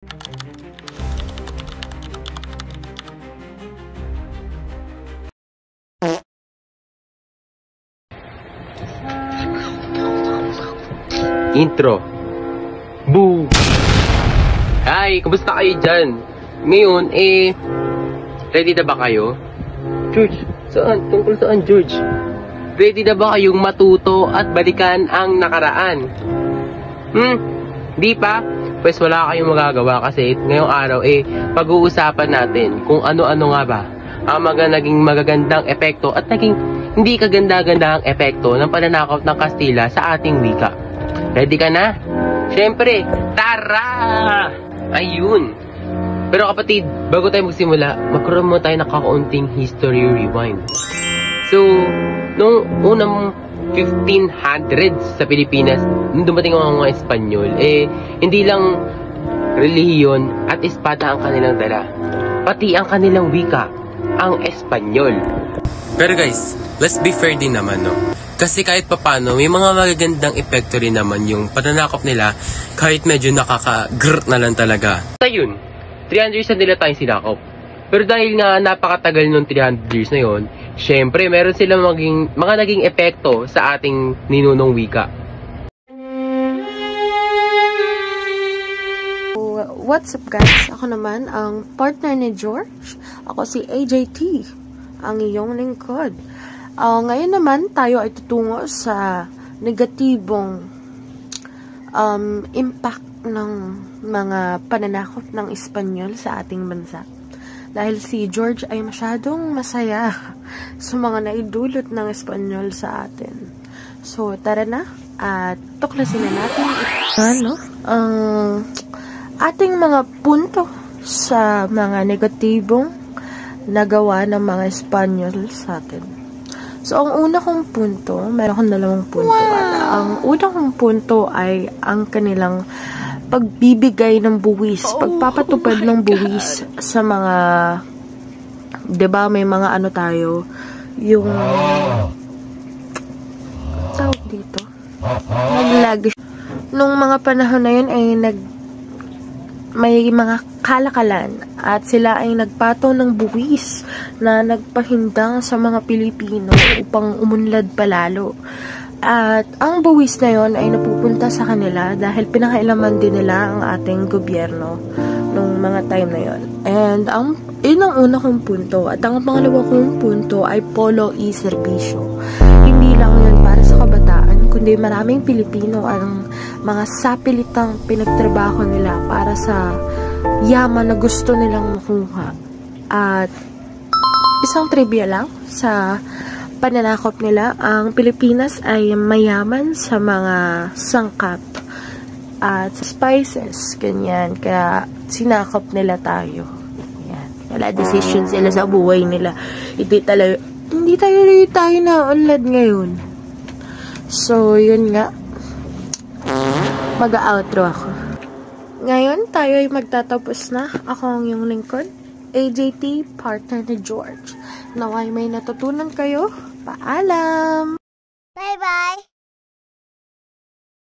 Intro. Boo! Hi! Kumusta kayo dyan? Ngayon, ready na ba kayo? George, saan? Tungkol saan, George? Ready na ba kayong matuto at balikan ang nakaraan? Di pa? Pues wala kayong magagawa kasi ngayong araw, pag-uusapan natin kung ano-ano nga ba ang naging magagandang epekto at naging hindi kaganda-gandang epekto ng pananakop ng Kastila sa ating wika. Ready ka na? Siyempre, tara! Ayun! Pero kapatid, bago tayo magsimula, magkaroon mo tayo ng kakaunting history rewind. So, nung unang 1500s sa Pilipinas, nung dumating ang mga Espanyol, hindi lang relihiyon at espada ang kanilang dala, pati ang kanilang wika, ang Espanyol. Pero guys, let's be fair din naman, no? Kasi kahit papano, may mga magagandang epekto rin naman yung pananakop nila kahit medyo nakaka-grr na lang talaga. So yun, 300 years na nila tayong sinakop. Pero dahil nga napakatagal nung 300 years na yun, syempre meron silang mga naging epekto sa ating ninunong wika. What's up guys? Ako naman ang partner ni George. Ako si AJT, ang iyong lingkod. Ngayon naman tayo ay tutungo sa negatibong impact ng mga pananakop ng Espanyol sa ating bansa. Dahil si George ay masyadong masaya sa mga naidulot ng Espanyol sa atin. So tara na at tuklasin na natin ang ating mga punto sa mga negatibong nagawa ng mga Espanyol sa atin. So, ang una kong punto, meron akong dalawang punto. Wow. Ang una kong punto ay ang kanilang pagbibigay ng buwis, pagpapatupad ng buwis sa mga, 'di ba, may mga ano tayo, yung tawag dito. Naglagi. Nung mga panahon na yun ay may mga kalakalan at sila ay nagpataw ng buwis na nagpahindang sa mga Pilipino upang umunlad palalo. At ang buwis na yon ay napupunta sa kanila dahil pinakailaman din nila ang ating gobyerno nung mga time na yon. And yun ang una kong punto. At ang pangalawa kong punto ay polo e-serbisyo. Hindi lang yun para sa kabataan, kundi maraming Pilipino ang mga sapilitang pinagtrabaho nila para sa yaman na gusto nilang makuha. At isang trivia lang sa pananakop nila, ang Pilipinas ay mayaman sa mga sangkap at spices, ganyan. Kaya sinakop nila tayo. Yan. Wala decision sila sa buhay nila. Hindi tayo na unlad ngayon. So, yun nga. Mag-outro ako. Ngayon, tayo ay magtatapos na. Ako ang iyong lingkod, AJT, partner ni George. Naway may natutunan kayo. Paalam! Bye-bye!